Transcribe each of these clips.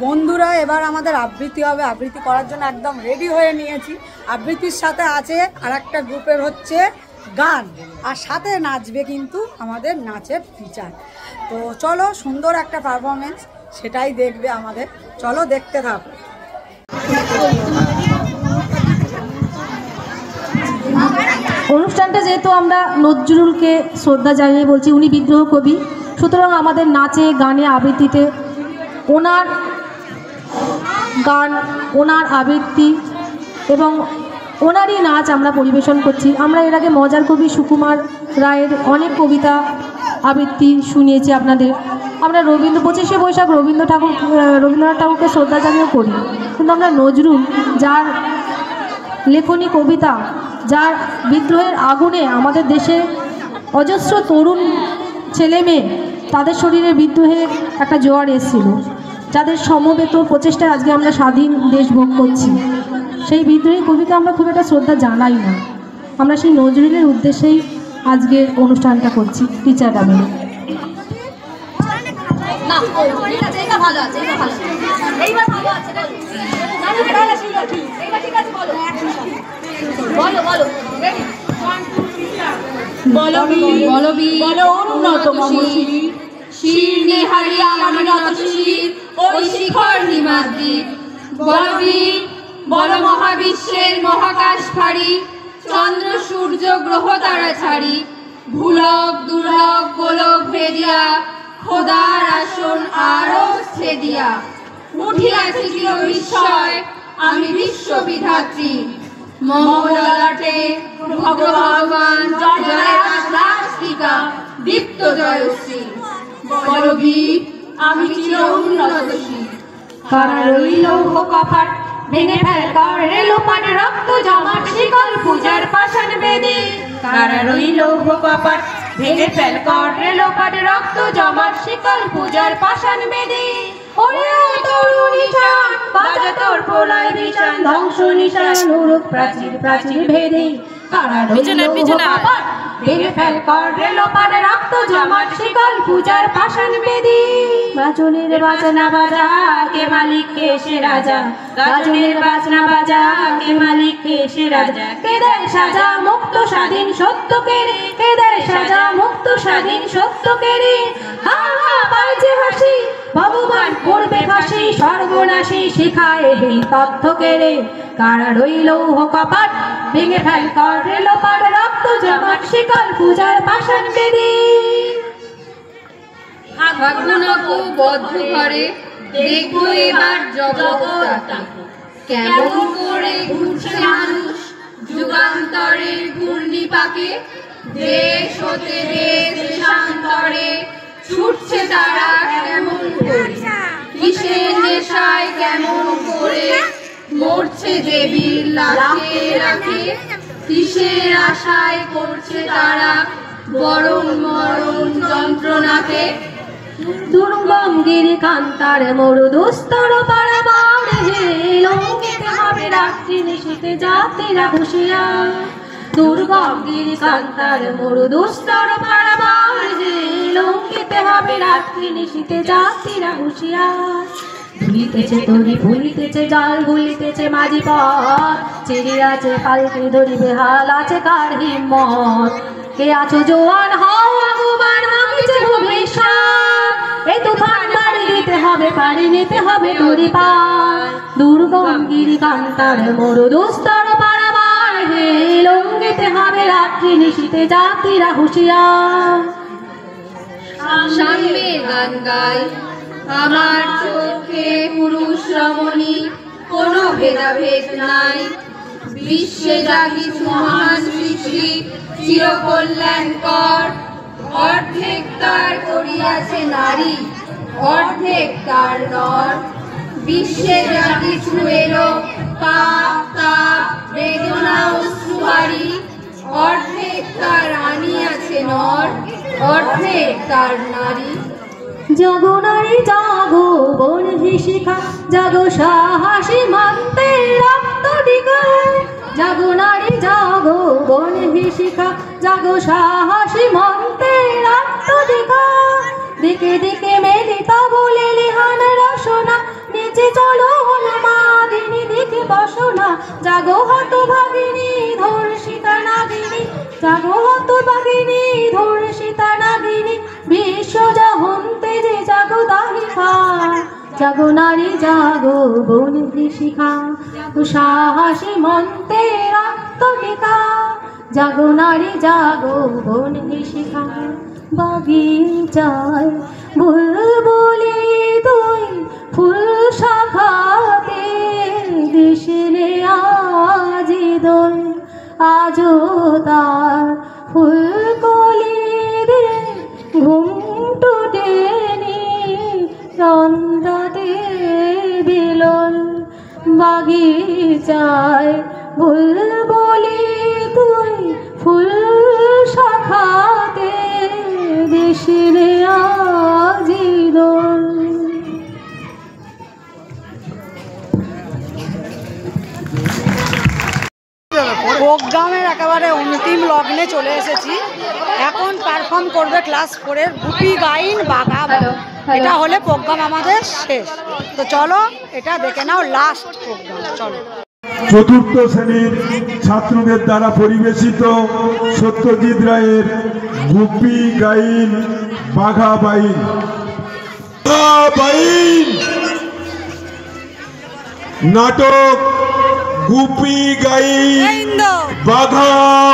বন্ধুরা এবার আমাদের আবৃত্তি হবে, আবৃত্তি করার জন্য একদম রেডি হয়ে নিয়েছি। আবৃত্তির সাথে আছে আর একটা গ্রুপের হচ্ছে গান, আর সাথে নাচবে কিন্তু আমাদের নাচের টিচার। তো চলো, সুন্দর একটা পারফরমেন্স, সেটাই দেখবে আমাদের। চলো দেখতে থাকো। অনুষ্ঠানটা যেহেতু আমরা নজরুলকে শ্রদ্ধা জানিয়ে বলছি, উনি বিদ্রোহ কবি, সুতরাং আমাদের নাচে গানে আবৃত্তিতে ওনার গান, ওনার আবৃত্তি এবং ওনারই নাচ আমরা পরিবেশন করছি। আমরা এর আগে মজার কবি সুকুমার রায়ের অনেক কবিতা আবৃত্তি শুনিয়েছি আপনাদের। আমরা 25শে বৈশাখ রবীন্দ্রনাথ ঠাকুরকে শ্রদ্ধা জানিয়েও করি, কিন্তু আমরা নজরুল, যার লেখনী কবিতা, যার বিদ্রোহের আগুনে আমাদের দেশে অজস্র তরুণ ছেলে মেয়ে, তাদের শরীরে বিদ্রোহের একটা জোয়ার এসেছিল, যাদের সমবেত প্রচেষ্টায় আজকে আমরা স্বাধীন দেশ ভোগ করছি। সেই বিদ্রোহী কবিতা আমরা খুব একটা শ্রদ্ধা জানাই না। আমরা সেই নজরুলের উদ্দেশ্যেই আজকের অনুষ্ঠানটা করছি টিচাররা মিলে। মহাবিশ্বের মহাকাশ ফাড়ি, চন্দ্র সূর্য গ্রহ তারা ছাড়ি, ভুলক দুর্লভ গোলক ভেদিয়া, খোদার আসন আরো ছেদিয়া, উঠিয়াছে চির বিস্ময় আমি বিশ্ব বিধাত্রী, মঙ্গলাটে ভগবান জয়রাস্তিকা দীপ্ত জয়শ্রী, বলবীর আমি চির উন্নতশীল। কারা রইল কপাট ভেঙে ফেলকার রেলোপাট, রক্ত জমাট শিকল পূজার পাষাণ বেদী, কারা রইল কপাট ভেঙে ফেলকার রেলোপাট, রক্ত জমাট শিকল পূজার পাষাণ বেদী, ওরে তরু নিশান বাজা তোর প্রলয় বিশান, ধ্বংস নিশান উড়ুক প্রাচীর প্রাচীর ভেদী, কারা রইল কপাট ভেঙে ফেলকার রেলোপাট, রক্ত জমাট শিকল পূজার পাষাণ বেদী, গাজনের বাজনা বাজা কে মালিক কে সে রাজা, গাজনের বাজনা বাজা কে মালিক কে সে রাজা, কে দেয় সাজা মুক্ত স্বাধীন সত্য কেড়ে, কে দেয় সাজা মুক্ত স্বাধীন সত্য কেড়ে, হা হা পাইছে হাসি ভগবান করবে ফাঁসি, সর্বনাশী শিখায় এই তথ্য কেড়ে, কারা রইল কপাট ভেঙে ফেলকার রেলোপাট, রক্ত জমাট শিকল পূজার পাষাণ বেদী। ভাগ্যনাকু বদ্ধ ঘরে দেখবো এবার জগৎটাকে, কেমন করে ঘুরছে মানুষ যুগান্তরের ঘূর্ণিপাকে, দেশ হতে দেশান্তরে ছুটছে তারা কেমন করে, কিসের নেশায় কেমন করে মরছে দেবীর লাখে লাখে, কিসের আশায় করছে তারা বরণ মরণ যন্ত্রণাকে, দুর্গম গিরি কান্তার মরু দুস্তর পারাবার হে, লঙ্ঘিতে হবে রাত্রি নিশীতে জাতিরা হুঁশিয়ার, দুর্গম গিরি কান্তার মরু দুস্তর পারাবার হে, লঙ্ঘিতে হবে রাত্রি নিশীতে জাতিরা হুঁশিয়ার, ভুলিতেছে তরি ভুলিতেছে জাল ভুলিতেছে মাঝি পথ, চিড়িয়াছে পালকি ধরিবে হাল আছে কার হিম্মত, কে আছো জোয়ান হও আগুবান হামিছে ভবিষ্যৎ, এই তুফান পাড়ি দিতে হবে পাড়ি নিতে হবে তরি পার, দুর্গম গিরি কান্তার মরু দুস্তর পারাবার হে, লঙ্ঘিতে হবে রাত্রি নিশীতে জাতিরা হুঁশিয়ার। সামনের গান গাই আমার চোখে পুরুষ রমণী, কোনো ভেদাভেদ নাই, বিশ্বে যা কিছু মহান সৃষ্টি চির কল্যাণকর, অর্ধেক তার করিয়াছে নারী অর্ধেক তার নর, বিশ্বে যা কিছু এলো পাপ তাপ বেদনা অশ্রুহারি, অর্ধেক তার আনিয়াছে নর অর্ধেক তার নারী, জাগো নারী জাগো বন্ধি শিখা, জাগো সাহসী মানতে রক্ত টিকা, জাগো নারী জাগো বন্ধি শিখা, জাগো সাহসী মানতে রক্ত টিকা, দিকে দিকে মেলিত বলে লিহান রসনা, নেচে চলো না মাদিনী দেখে বসো না, জাগো হত ভাগিনী ধর্ষিতা নাগিনী, জাগো হত ভাগিনী ধর্ষিতা নাগিনী, বিশ্ব জাহন্তে যে জাগো দাহিকা, জাগো নারী জাগো বোন শিখা, সাহসী মন্তে আত্মটিকা, জাগো নারী জাগো বোন শিখা। বাগিচায় বুলবুলি তুই ফুল শাখাতে দিশলে আজি দোল, আজও তার ফুলকলি রে ঘুম টুটেনি চন্দ্রতে বিলন। বাগিচায় বুলবুলি তুই ফুল শাখাতে দিশলে আজি দোল। প্রোগ্রামের একেবারে অন্তিম লগ্নে চলে এসেছি। এখন পারফর্ম করবে ক্লাস 4-এর গুপি গাইন বাঘা। এটা হলে প্রোগ্রাম আমাদের শেষ। তো চলো এটা দেখে নাও লাস্ট প্রোগ্রাম। চলো। চতুর্থ শ্রেণীর ছাত্রদের দ্বারা পরিবেশিত সত্যজিৎ রায়ের গুপি গাইন বাঘা বাইন। নাটক গুপি গাইন বাঘা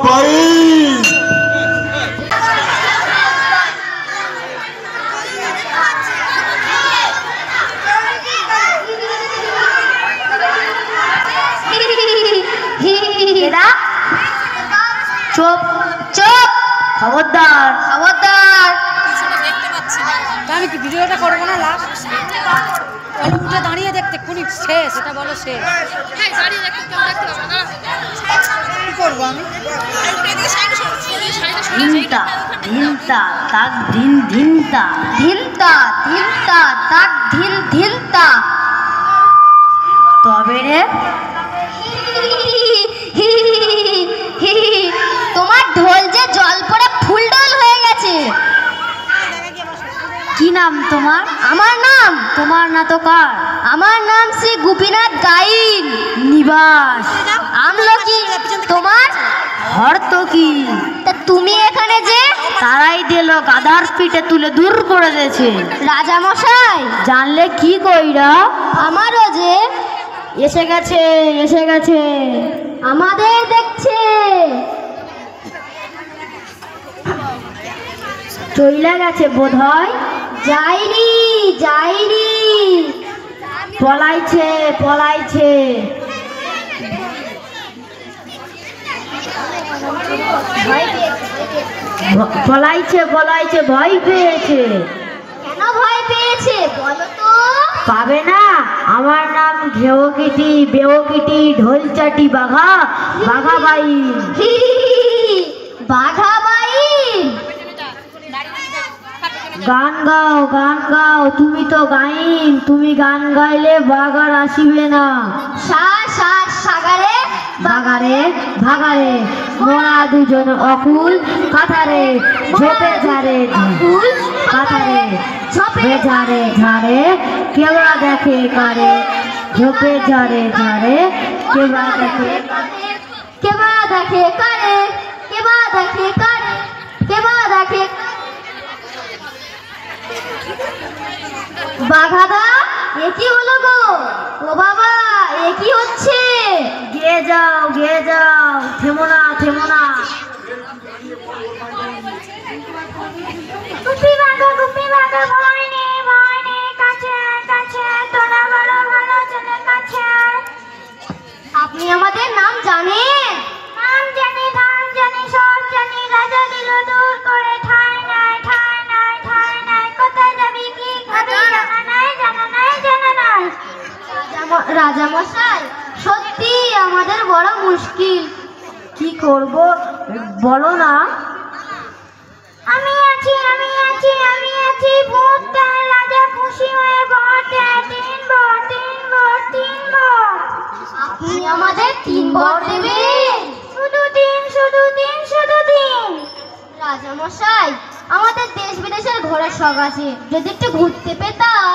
বাইন। চুপ চুপ, খবরদার খবরদার। আমি কি ভিডিওটা করবো না লাস্ট? উঠে দাঁড়িয়ে দেখতে কোনি শেষ, এটা বলো শেষ। কি করবো আমি? ধিনতা ধিনতা তাক ধিন ধিনতা, ধিনতা ধিনতা তাক ধিন ধিনতা। তবে রে তোমার ঢোল যে জল পড়ে ফুল ডোল হয়ে গেছে। কি নাম তোমার? আমার নাম? তোমার না তো কার? আমার নাম শ্রী গোপীনাথ গাইন নিবাস আমলকি। তোমার হর্তকি। তা তুমি এখানে যে? তারাই দিল গাধার পিঠে তুলে দূর করে দিয়েছে রাজা মশাই। জানলে কি কইরা? আমারও যে এসে গেছে এসে গেছে, আমাদের দেখছে। চইলা গেছে বোধ হয়। যাইনি যাইনি, পলাইছে পলাইছে। পলাইছে পলাইছে, ভয় পেয়েছে। কেন ভয় পেয়েছে বলো তো? পাবে না। আমার নাম ঘেওকিটি বেওকিটি ঢোলচাটি বাঘা বাঘা বাইন। বাঘা বাইন। গান গাও গান গাও, তুমি তো গাইন, তুমি গান গাইলে বাঘার আসিবে না। সাগারে বাগারে ভাগারে, মোরা দুজন অকুল কাথারে, ঝোপে ঝাড়ে ঝুল কাথারে, ঝোপে ঝাড়ে ঝাড়ে কেবা দেখে কারে, ঝোপে ঝাড়ে ঝাড়ে কেবা দেখে, কেবা দেখে কারে, কেবা দেখে কারে, কেবা দেখে। বাঘাদা এ কি হলো গো? ও বাবা এ কি হচ্ছে? গিয়ে যাও গিয়ে যাও, থেমো না থেমো না। গুপি বাঘা ভয় নেই কাছে কাছে, তোরা বড় ভালো চলে কাছে। আপনি আমাদের নাম জানেন? নাম জানি নাম জানি সব জানি, রাজা দিল দূর করে ঠায় নাই ঠায় নাই ঠায় নাই। কোথায় যাবি কি খাবি জানা নাই জানা নাই জানা নাই। রাজা মশাই সত্যি আমাদের বড় মুশকিল। কি করব বলো না? আমি আছি আমি আছি আমি আছি, ভূতটা রাজা খুশি হয়ে বটে 3 বর 3 বর 3 বর। আপনি আমাদের 3 বর দেবেন? শুধু 3 শুধু 3 শুধু 3। রাজা মশাই আমাদের দেশ বিদেশের ঘোরার শখ আছে, যদি একটু ঘুরতে পেতাম।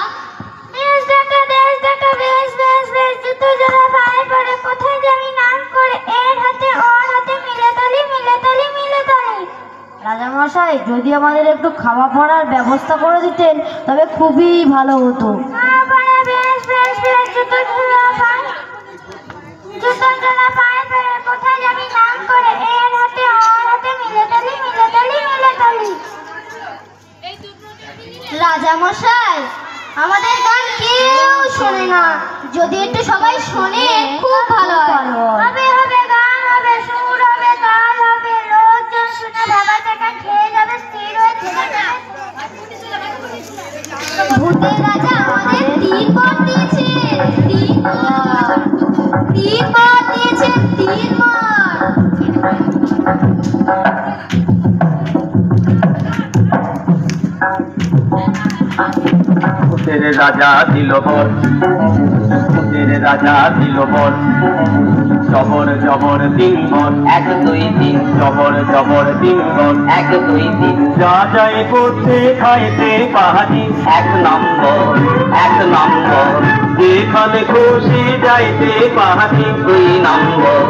দেশ দেখা বাচ্চাটা বেশ বেশ বেশ জুতো জোড়া পায়ে পড়ে কোথায় যাবি নাম করে এর হাতে ওর হাতে মিলে তালি মিলে তালি মিলে তালি। রাজামশাই, যদি আমাদের একটু খাওয়া পড়ার ব্যবস্থা করে দিতেন তবে খুবই ভালো হতো। বেশ বেশ বেশ জুতো জোড়া পায়ে পড়ে কোথায় যাবি নাম করে এর হাতে ওর হাতে মিলে তালি মিলে তালি মিলে তালি। রাজামশাই, আমাদের গান কেউ শোনে না, যদি একটু সবাই শোনে খুব ভালো হবে। হবে গান হবে, সুর হবে, তাল হবে, লোকজন শুনে ভাবা টাকা খেয়ে যাবে, স্থির হয়ে থেকে যাবে। ভূতের রাজা আমাদের 3 বর দিয়েছে, 3 বর দিয়েছে, 3 বর। ভূতের রাজা দিল বর, ভূতের রাজা দিল বর, জবর জবর 3 বর, 1 2 3, জবর জবর 3 বর, 1 2 3। রাজাই পড়তে খাইতে পাহাড়ি 1 নম্বর, 1 নম্বর। যেখানে খুশি যাইতে পাহাড়ি 2 নম্বর,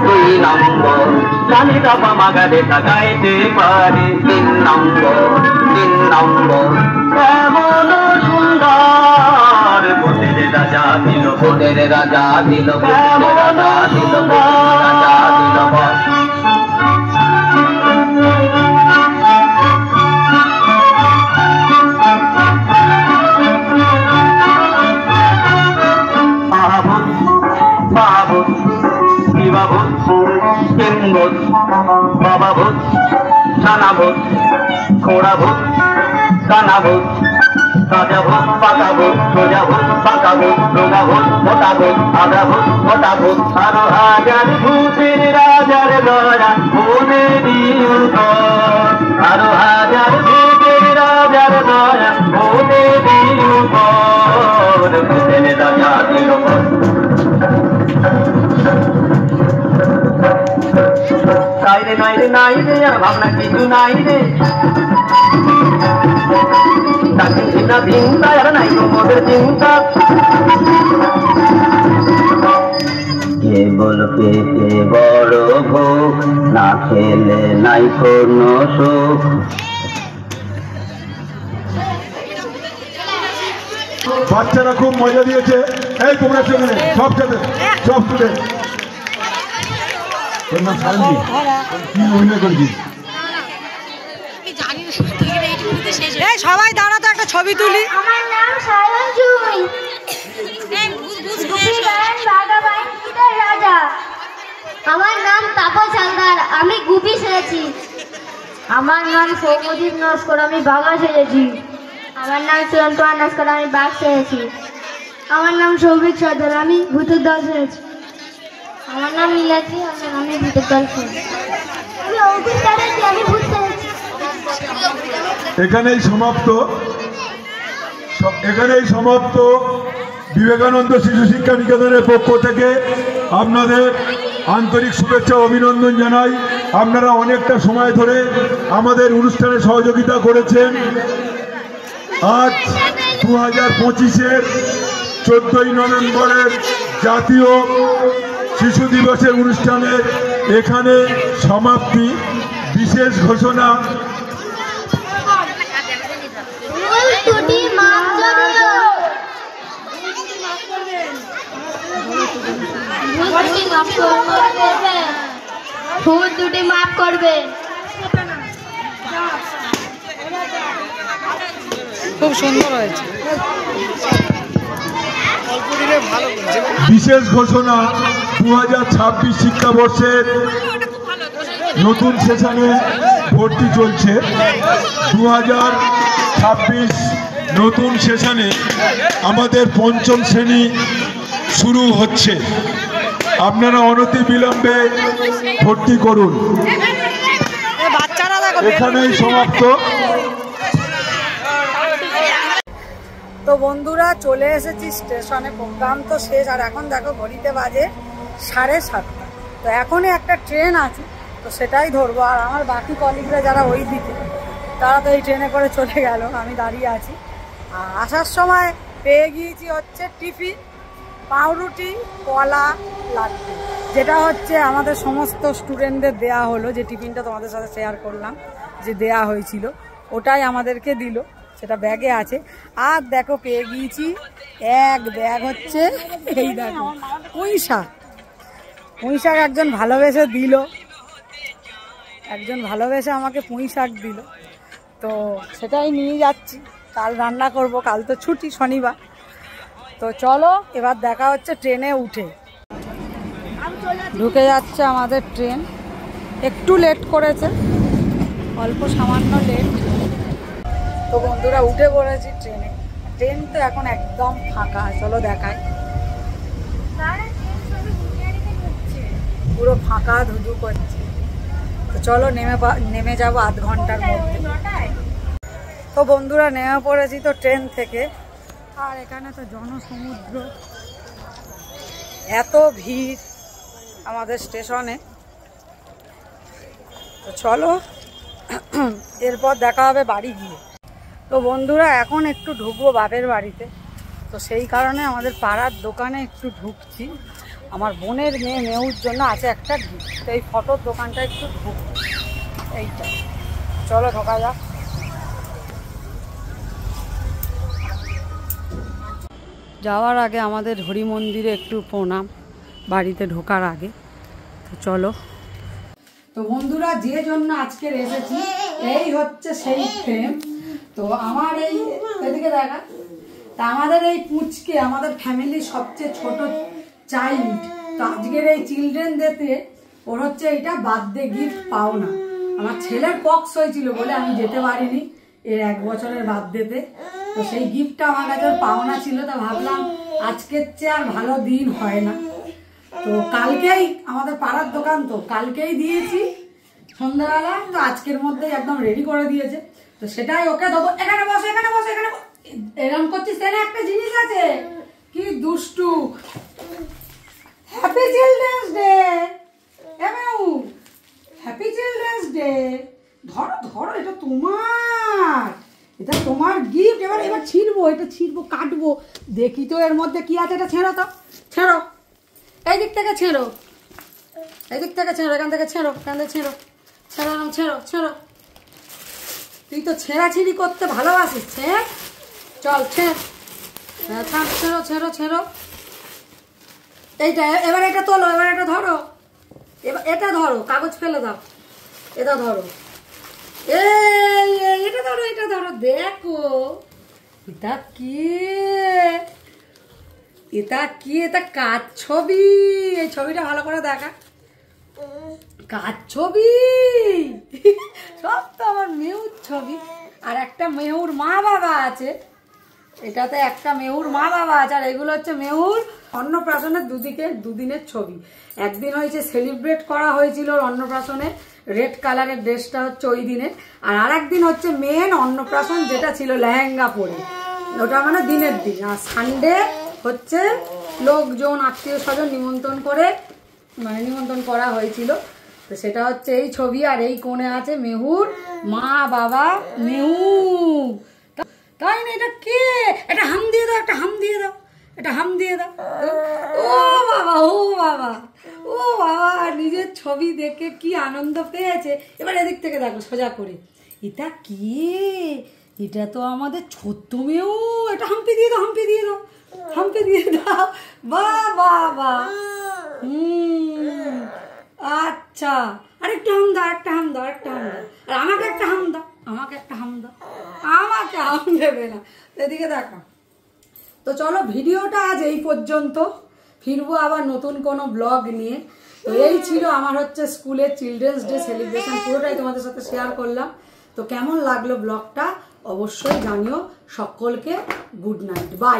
2 নম্বর। জানি বাবা মাগারে গাইতে পারে 3 নম্বর, 3 নম্বর। এমন সুন্দর ভূতের রাজা দিল, ভূতের রাজা দিল, ভূতের রাজা দিল, ভূতের রাজা দিল বর। মহাভূত মহাভূত শিবাভূত কিংভূত বাবাভূত ছানাভূত ঘোড়াভূত কানাভূত রাজাভূত পাকাভূত সোজাভূত পাকাভূত রোগাভূত মোটাভূত আগাভূত মোটাভূত। 12,000 ভূতের রাজার দয়া মনে দিও ঘর, 12,000 ভূতের রাজার দয়া মনে দিও ঘর। ভূতের রাজা দিল ঘর। নাই রে নাই রে নাই রে, আর ভাবনা কিছু নাই রে। চিন্তা চিন্তা আর নাই মোদের চিন্তা। কেবল পেটে বড় ভোগ, না খেলে নাই কোনো সুখ। বাচ্চারা খুব মজা দিয়েছে। এই তোমরা সেখানে সব সাথে সব স্টুডেন্ট, তোর নাম সারঙ্গী, কি অভিনয় করছিস? সবাই দাঁড়াতো একটা ছবি তুলি। আমার নাম সায়নজুই, রাজা। আমার নাম তাপস হালদার, আমি গুপি সেরেছি। আমার নাম সৌমদীপ নস্কর, আমি বাঘা সেজেছি। আমার নাম সুরন্ত নস্কর, আমি বাঘ সেরেছি। আমার নাম সৌভিক সর্দার, আমি ভূতের দল সেরেছি। আমার নাম নীলাদ্রি, আমি ভূতের দল সেরেছি। আমি অঙ্কুশ সেরেছি, আমি ভূত সেরেছি। এখানেই সমাপ্ত বিবেকানন্দ শিশু শিক্ষা নিকেতনের পক্ষ থেকে আপনাদের আন্তরিক শুভেচ্ছা অভিনন্দন জানাই। আপনারা অনেকটা সময় ধরে আমাদের অনুষ্ঠানে সহযোগিতা করেছেন। আজ 2025-এর 14ই নভেম্বরের জাতীয় শিশু দিবসের অনুষ্ঠানের এখানে সমাপ্তি। বিশেষ ঘোষণা, ভুল ত্রুটি মাফ করবে। খুব সুন্দর হয়েছে। বিশেষ ঘোষণা, 2026 শিক্ষাবর্ষের নতুন সেশনে ভর্তি চলছে। 2026 নতুন সেশনে আমাদের 5ম শ্রেণী শুরু হচ্ছে। আপনারা অনতি বিলম্বে ভর্তি করুন। এখানেই সমাপ্ত। তো বন্ধুরা, চলে এসেছি স্টেশনে। প্রোগ্রাম তো শেষ, আর এখন দেখো ঘড়িতে বাজে 7:30। তো এখনই একটা ট্রেন আছে, তো সেটাই ধরবো। আর আমার বাকি কলিগরা যারা ওই দিকে, তারা তো এই ট্রেনে করে চলে গেল, আমি দাঁড়িয়ে আছি। আর আসার সময় পেয়ে গিয়েছি হচ্ছে টিফিন। পাউরুটি, কলা, লাড্ডু, যেটা হচ্ছে আমাদের সমস্ত স্টুডেন্টদের দেয়া হলো, যে টিফিনটা তোমাদের সাথে শেয়ার করলাম যে দেয়া হয়েছিল, ওটাই আমাদেরকে দিল, সেটা ব্যাগে আছে। আর দেখো পেয়ে গিয়েছি এক ব্যাগ হচ্ছে এই দেখো পুঁই শাক। পুঁই শাক একজন ভালোবেসে দিল, একজন ভালোবেসে আমাকে পুঁই শাক দিল, তো সেটাই নিয়ে যাচ্ছি। কাল রান্না করব, কাল তো ছুটি, শনিবার। তো চলো এবার দেখা হচ্ছে ট্রেনে উঠে। ঢুকে যাচ্ছে আমাদের ট্রেন, একটু লেট করেছে, অল্প সামান্য লেট। তো বন্ধুরা উঠে পড়েছি ট্রেনে। ট্রেন তো এখন একদম ফাঁকা, চলো দেখাই। পুরো ফাঁকা, ধুধু করছে। তো চলো নেমে যাবো আধ ঘন্টার মধ্যে। তো বন্ধুরা নেমে পড়েছি তো ট্রেন থেকে। আর এখানে তো জনসমুদ্র, এত ভিড় আমাদের স্টেশনে। তো চলো এরপর দেখা হবে বাড়ি গিয়ে। তো বন্ধুরা এখন একটু ঢুকবো বাপের বাড়িতে, তো সেই কারণে আমাদের পাড়ার দোকানে একটু ঢুকছি। আমার বোনের মেয়ে মেয়ের জন্য আছে একটা গিফট, তো এই ফটোর দোকানটা একটু ঢুকবো, এইটা। চলো ঢোকা যাক। যাওয়ার আগে আমাদের হরি মন্দিরে একটু প্রণাম, বাড়িতে ঢোকার আগে। তো চলো। তো বন্ধুরা যে জন্য আজকের এসেছি, এই হচ্ছে সেই ফ্রেম। তো আমার এই এদিকে দেখা, তা আমাদের এই পুচকে আমাদের ফ্যামিলির সবচেয়ে ছোট চাইল্ড। তো আজকের এই চিলড্রেন ডেতে ওর হচ্ছে এইটা বার্থডে গিফট পাওনা। আমার ছেলের পক্স হয়েছিল বলে আমি যেতে পারিনি এর 1 বছরের বার্থডেতে। তো সেই গিফটটা আমার কাছে পাওনা ছিল, তা ভাবলাম আজকের চেয়ে আর ভালো দিন হয় না। তো কালকেই আমাদের পাড়ার দোকান, তো কালকেই দিয়েছি সন্ধ্যাবেলা, তো আজকের মধ্যে একদম রেডি করে দিয়েছে। তো সেটাই ওকে দেবো। এখানে বসে, এখানে বসে, এখানে এরকম করছিস, সেখানে একটা জিনিস আছে, কি দুষ্টু। Happy children's day, happy children's day. ধরো ধরো, এটা তোমার, এটা তোমার গিফট। এবার ছিঁড়বো, এটা ছিঁড়বো, কাটবো, দেখি তো এর মধ্যে কি আছে। এটা ছেড়ো তো, ছেড়ো, এই দিক থেকে ছেড়ো, এই দিক থেকে ছেড়ো, এখান থেকে ছেড়ো, এখান থেকে ছেড়ো, ছেড়ো, ছেড়ো, ছেড়ো। তুই তো ছেঁড়াছিড়ি করতে ভালোবাসিস, ছেড়, চল ছেড়, ছেড়ো, ছেড়ো, ছেড়ো। এইটা এবার এটা তোলো, এবার এটা ধরো, এবার এটা ধরো, কাগজ ফেলে দাও, এটা ধরো, এটা ধরো, এটা ধরো। দেখো এটা কি, এটা কি, এটা কার ছবি? এই ছবিটা ভালো করে দেখা, কার ছবি? সব তো আমার মেহুর ছবি। আর একটা মেহুর মা বাবা আছে, এটাতে একটা মেহুর মা বাবা আছে। আর এগুলো হচ্ছে মেহুর অন্নপ্রাশনের দুদিনের ছবি। একদিন হয়েছে সেলিব্রেট করা হয়েছিল অন্নপ্রাশনে, রেড কালারের ড্রেসটা হচ্ছে ওই দিনে। আর আরেকদিন হচ্ছে মেন অন্নপ্রাশন, যেটা ছিল লেহেঙ্গা পরে, ওটা মানে দিনের দিন। আর সানডে হচ্ছে লোকজন আত্মীয় স্বজন নিমন্ত্রণ করে, মানে নিমন্ত্রণ করা হয়েছিল। তো সেটা হচ্ছে এই ছবি। আর এই কোণে আছে মেহুর মা বাবা, মেহু। তাই না? এটা কে? এটা হাম দিয়ে দাও, একটা হাম দিয়ে দাও, এটা হাম দিয়ে দাও। ও বাবা, ও বাবা, ও বাবা, নিজের ছবি দেখে কি আনন্দ পেয়েছে। এবার এদিক থেকে দেখো সোজা করে, এটা কি? এটা তো আমাদের ছোট্ট মেহু। এটা হাম্পি দিয়ে দাও, হাম্পি দিয়ে দাও, হাম্পি দিয়ে দাও। বাহ বাহ বাহ, আচ্ছা। আর একটা হাম দাও, একটা হাম দাও, একটা হাম দাও। আর আমাকে একটা হাম দাও, আমাকে একটা হাম দাও। আমাকে হাম দেবে না, এদিকে দেখো। তো চলো ভিডিওটা আজ এই পর্যন্ত, ফিরবো আবার নতুন কোনো ব্লগ নিয়ে। তো এই ছিল আমার হচ্ছে স্কুলের চিলড্রেন্স ডে সেলিব্রেশন, পুরোটাই তোমাদের সাথে শেয়ার করলাম। তো কেমন লাগলো ব্লগটা অবশ্যই জানিও। সকলকে গুড নাইট, বাই।